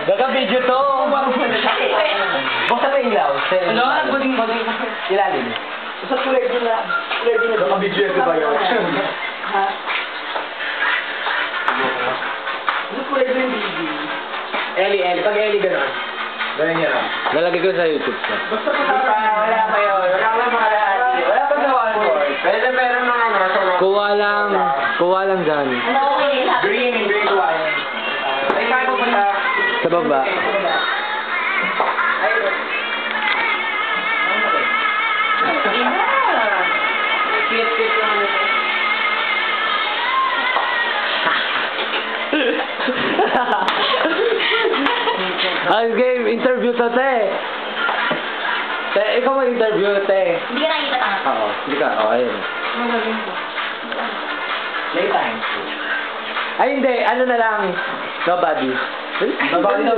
Gagabidyo to. Buksan mo ilaw. Ano? Bading. Ilalim. Sa kulay din na. Kulay din na. Gagabidyo ito ba yun? Ha? Ano kulay din yung Eli. Pag Eli gano'n. Ganyan niya lang. Lalagay ko sa YouTube ko. Basta wala pa yun. Wala pa mga lahat. Wala pa sa one board. Pwede meron ng ano. Kuha lang dyan. Green wine. Ay, kaya mo pa Sa baba. Cute lang ito. Ang game, interview to, te. Te, ikaw mag-interview, te. Hindi ka nakikita tanga. Oo, hindi ka. Oo, ayun. Playtime. Ay, hindi. Ano na lang. Nobody. Nobody na